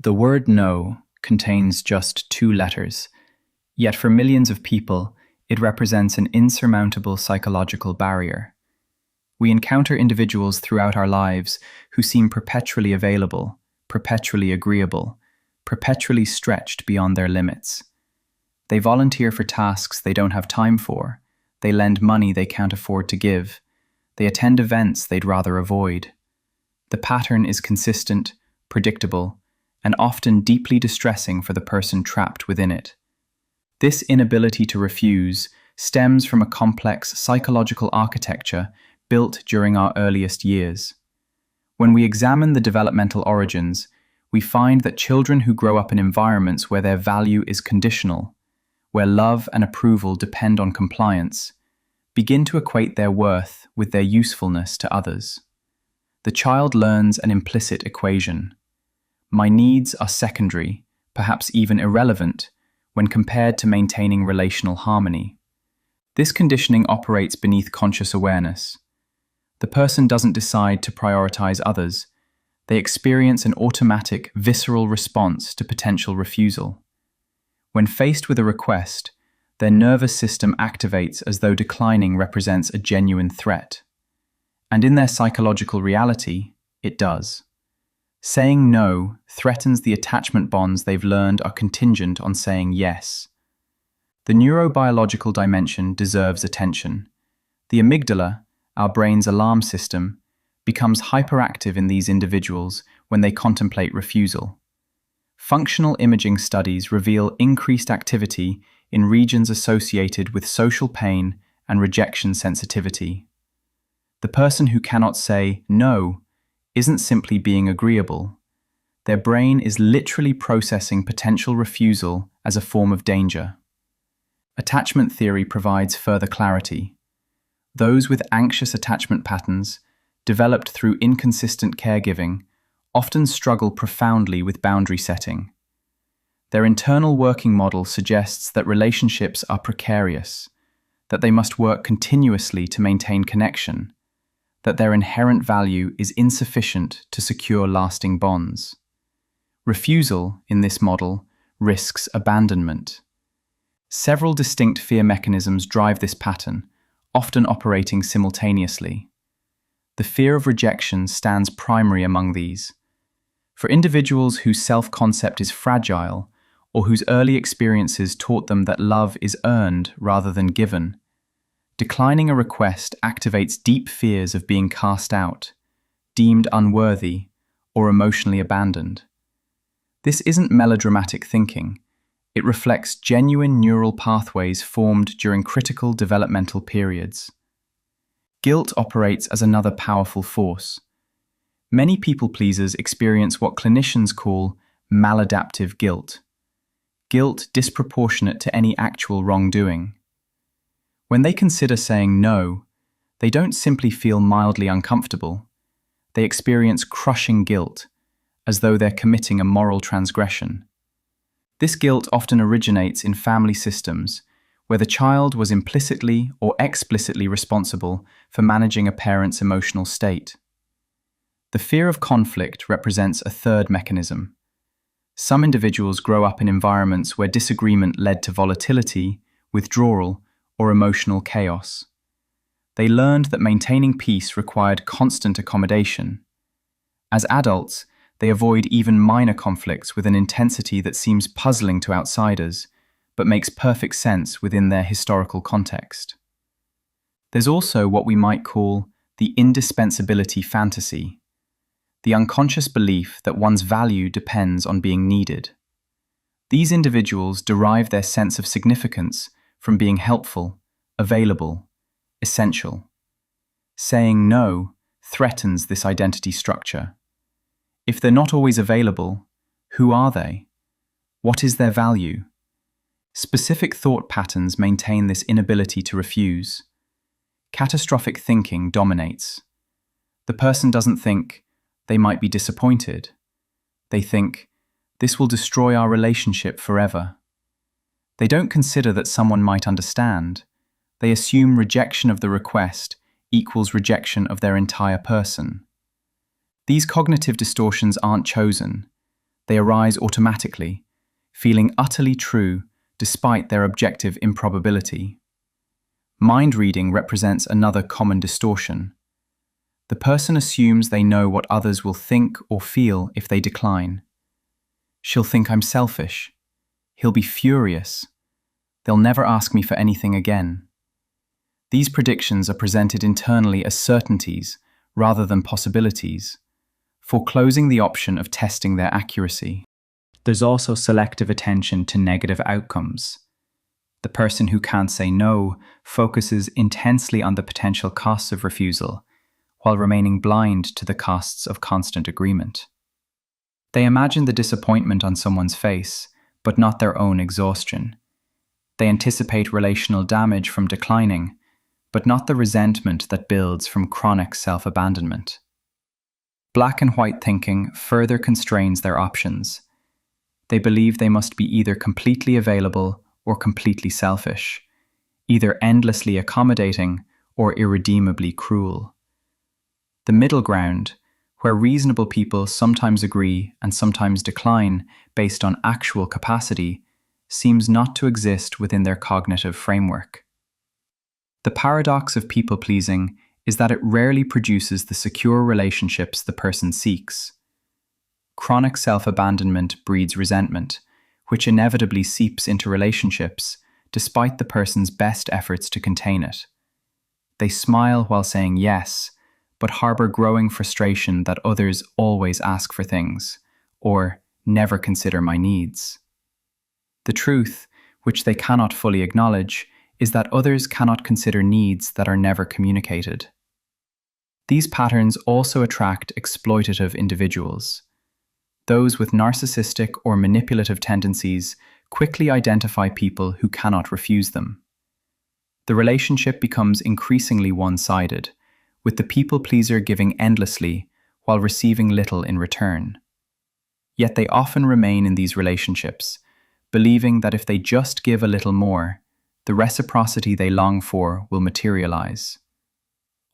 The word no contains just two letters, yet for millions of people, it represents an insurmountable psychological barrier. We encounter individuals throughout our lives who seem perpetually available, perpetually agreeable, perpetually stretched beyond their limits. They volunteer for tasks they don't have time for. They lend money they can't afford to give. They attend events they'd rather avoid. The pattern is consistent, predictable, and often deeply distressing for the person trapped within it. This inability to refuse stems from a complex psychological architecture built during our earliest years. When we examine the developmental origins, we find that children who grow up in environments where their value is conditional, where love and approval depend on compliance, begin to equate their worth with their usefulness to others. The child learns an implicit equation. My needs are secondary, perhaps even irrelevant, when compared to maintaining relational harmony. This conditioning operates beneath conscious awareness. The person doesn't decide to prioritize others. They experience an automatic, visceral response to potential refusal. When faced with a request, their nervous system activates as though declining represents a genuine threat. And in their psychological reality, it does. Saying no threatens the attachment bonds they've learned are contingent on saying yes. The neurobiological dimension deserves attention. The amygdala, our brain's alarm system, becomes hyperactive in these individuals when they contemplate refusal. Functional imaging studies reveal increased activity in regions associated with social pain and rejection sensitivity. The person who cannot say no isn't simply being agreeable. Their brain is literally processing potential refusal as a form of danger. Attachment theory provides further clarity. Those with anxious attachment patterns, developed through inconsistent caregiving, often struggle profoundly with boundary setting. Their internal working model suggests that relationships are precarious, that they must work continuously to maintain connection, that their inherent value is insufficient to secure lasting bonds. Refusal, in this model, risks abandonment. Several distinct fear mechanisms drive this pattern, often operating simultaneously. The fear of rejection stands primary among these. For individuals whose self-concept is fragile, or whose early experiences taught them that love is earned rather than given, declining a request activates deep fears of being cast out, deemed unworthy, or emotionally abandoned. This isn't melodramatic thinking. It reflects genuine neural pathways formed during critical developmental periods. Guilt operates as another powerful force. Many people-pleasers experience what clinicians call maladaptive guilt. Guilt disproportionate to any actual wrongdoing. When they consider saying no, they don't simply feel mildly uncomfortable. They experience crushing guilt, as though they're committing a moral transgression. This guilt often originates in family systems, where the child was implicitly or explicitly responsible for managing a parent's emotional state. The fear of conflict represents a third mechanism. Some individuals grow up in environments where disagreement led to volatility, withdrawal, or emotional chaos. They learned that maintaining peace required constant accommodation. As adults, they avoid even minor conflicts with an intensity that seems puzzling to outsiders, but makes perfect sense within their historical context. There's also what we might call the indispensability fantasy, the unconscious belief that one's value depends on being needed. These individuals derive their sense of significance from being helpful, available, essential. Saying no threatens this identity structure. If they're not always available, who are they? What is their value? Specific thought patterns maintain this inability to refuse. Catastrophic thinking dominates. The person doesn't think, they might be disappointed. They think, this will destroy our relationship forever. They don't consider that someone might understand. They assume rejection of the request equals rejection of their entire person. These cognitive distortions aren't chosen. They arise automatically, feeling utterly true despite their objective improbability. Mind reading represents another common distortion. The person assumes they know what others will think or feel if they decline. She'll think I'm selfish. He'll be furious. They'll never ask me for anything again. These predictions are presented internally as certainties rather than possibilities, foreclosing the option of testing their accuracy. There's also selective attention to negative outcomes. The person who can't say no focuses intensely on the potential costs of refusal, while remaining blind to the costs of constant agreement. They imagine the disappointment on someone's face, but not their own exhaustion. They anticipate relational damage from declining, but not the resentment that builds from chronic self-abandonment. Black and white thinking further constrains their options. They believe they must be either completely available or completely selfish, either endlessly accommodating or irredeemably cruel. The middle ground, where reasonable people sometimes agree and sometimes decline based on actual capacity, seems not to exist within their cognitive framework. The paradox of people-pleasing is that it rarely produces the secure relationships the person seeks. Chronic self-abandonment breeds resentment, which inevitably seeps into relationships despite the person's best efforts to contain it. They smile while saying yes, but harbor growing frustration that others always ask for things, or never consider my needs. The truth, which they cannot fully acknowledge, is that others cannot consider needs that are never communicated. These patterns also attract exploitative individuals. Those with narcissistic or manipulative tendencies quickly identify people who cannot refuse them. The relationship becomes increasingly one-sided, with the people-pleaser giving endlessly while receiving little in return. Yet they often remain in these relationships, believing that if they just give a little more, the reciprocity they long for will materialize.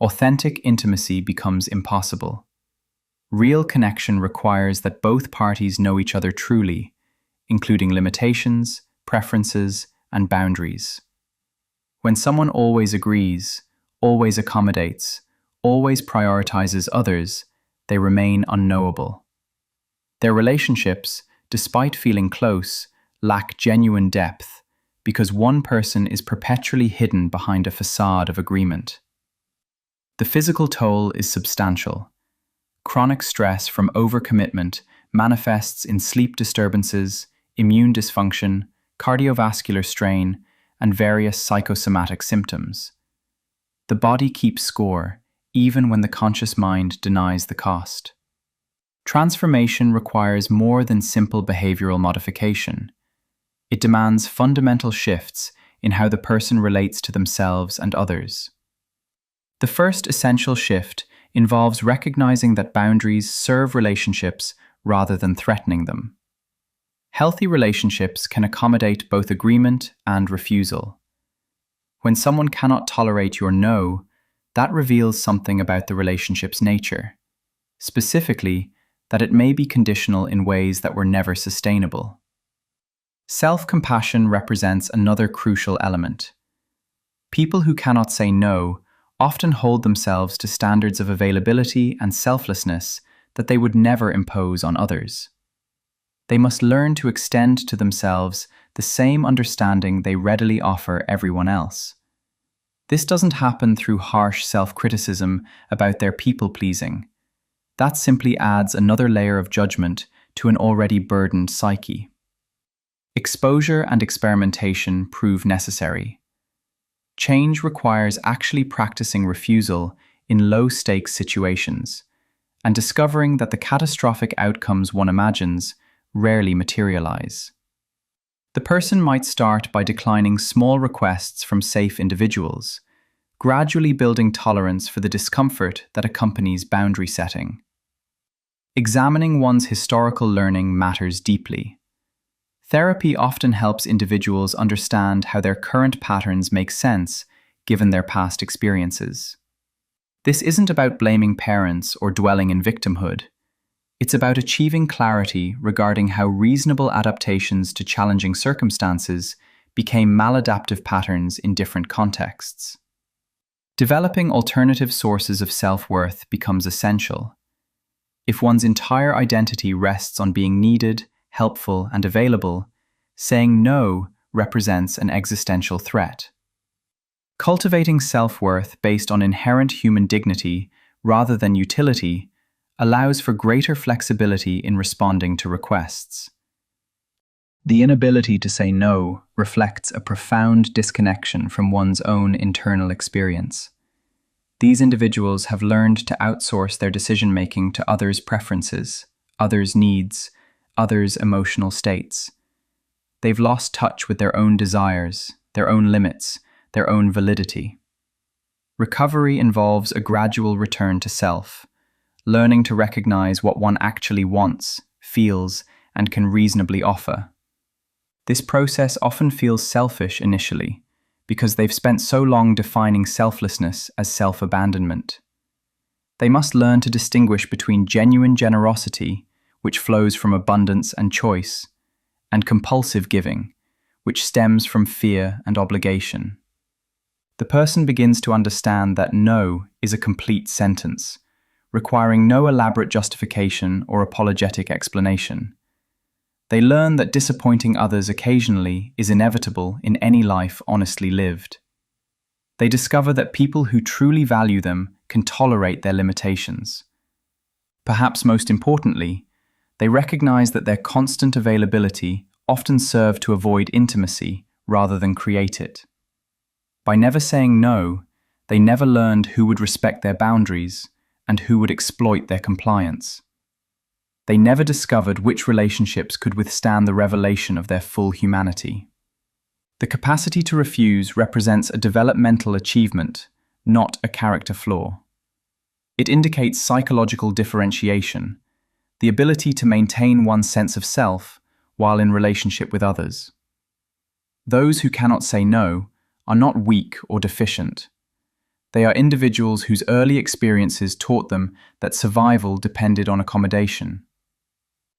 Authentic intimacy becomes impossible. Real connection requires that both parties know each other truly, including limitations, preferences, and boundaries. When someone always agrees, always accommodates, always prioritizes others, they remain unknowable. Their relationships, despite feeling close, lack genuine depth because one person is perpetually hidden behind a facade of agreement. The physical toll is substantial. Chronic stress from overcommitment manifests in sleep disturbances, immune dysfunction, cardiovascular strain, and various psychosomatic symptoms. The body keeps score, even when the conscious mind denies the cost. Transformation requires more than simple behavioral modification. It demands fundamental shifts in how the person relates to themselves and others. The first essential shift involves recognizing that boundaries serve relationships rather than threatening them. Healthy relationships can accommodate both agreement and refusal. When someone cannot tolerate your no, that reveals something about the relationship's nature. Specifically, that it may be conditional in ways that were never sustainable. Self-compassion represents another crucial element. People who cannot say no often hold themselves to standards of availability and selflessness that they would never impose on others. They must learn to extend to themselves the same understanding they readily offer everyone else. This doesn't happen through harsh self-criticism about their people-pleasing. That simply adds another layer of judgment to an already burdened psyche. Exposure and experimentation prove necessary. Change requires actually practicing refusal in low-stakes situations and discovering that the catastrophic outcomes one imagines rarely materialize. The person might start by declining small requests from safe individuals, gradually building tolerance for the discomfort that accompanies boundary setting. Examining one's historical learning matters deeply. Therapy often helps individuals understand how their current patterns make sense given their past experiences. This isn't about blaming parents or dwelling in victimhood. It's about achieving clarity regarding how reasonable adaptations to challenging circumstances became maladaptive patterns in different contexts. Developing alternative sources of self-worth becomes essential. If one's entire identity rests on being needed, helpful, and available, saying no represents an existential threat. Cultivating self-worth based on inherent human dignity rather than utility allows for greater flexibility in responding to requests. The inability to say no reflects a profound disconnection from one's own internal experience. These individuals have learned to outsource their decision-making to others' preferences, others' needs, others' emotional states. They've lost touch with their own desires, their own limits, their own validity. Recovery involves a gradual return to self, learning to recognize what one actually wants, feels, and can reasonably offer. This process often feels selfish initially, because they've spent so long defining selflessness as self-abandonment. They must learn to distinguish between genuine generosity, which flows from abundance and choice, and compulsive giving, which stems from fear and obligation. The person begins to understand that no is a complete sentence, requiring no elaborate justification or apologetic explanation. They learn that disappointing others occasionally is inevitable in any life honestly lived. They discover that people who truly value them can tolerate their limitations. Perhaps most importantly, they recognize that their constant availability often serves to avoid intimacy rather than create it. By never saying no, they never learned who would respect their boundaries and who would exploit their compliance. They never discovered which relationships could withstand the revelation of their full humanity. The capacity to refuse represents a developmental achievement, not a character flaw. It indicates psychological differentiation, the ability to maintain one's sense of self while in relationship with others. Those who cannot say no are not weak or deficient. They are individuals whose early experiences taught them that survival depended on accommodation.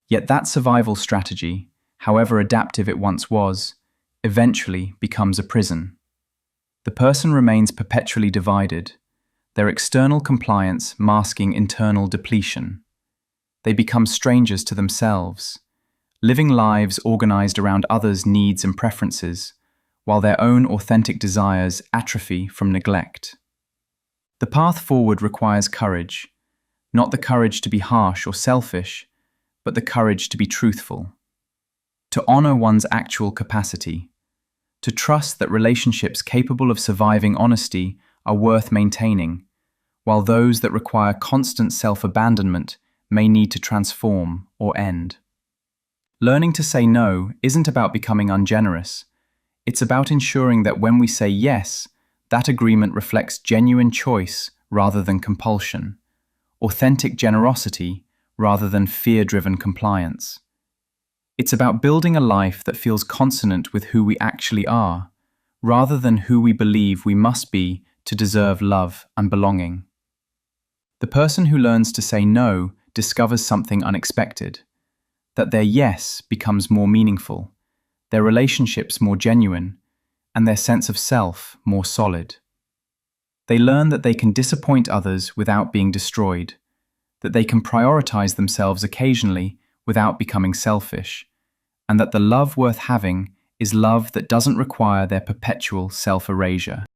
Yet that survival strategy, however adaptive it once was, eventually becomes a prison. The person remains perpetually divided, their external compliance masking internal depletion. They become strangers to themselves, living lives organized around others' needs and preferences, while their own authentic desires atrophy from neglect. The path forward requires courage, not the courage to be harsh or selfish, but the courage to be truthful, to honor one's actual capacity, to trust that relationships capable of surviving honesty are worth maintaining, while those that require constant self-abandonment may need to transform or end. Learning to say no isn't about becoming ungenerous. It's about ensuring that when we say yes, that agreement reflects genuine choice rather than compulsion, authentic generosity rather than fear-driven compliance. It's about building a life that feels consonant with who we actually are, rather than who we believe we must be to deserve love and belonging. The person who learns to say no discovers something unexpected, that their yes becomes more meaningful, their relationships more genuine, and their sense of self more solid. They learn that they can disappoint others without being destroyed, that they can prioritize themselves occasionally without becoming selfish, and that the love worth having is love that doesn't require their perpetual self-erasure.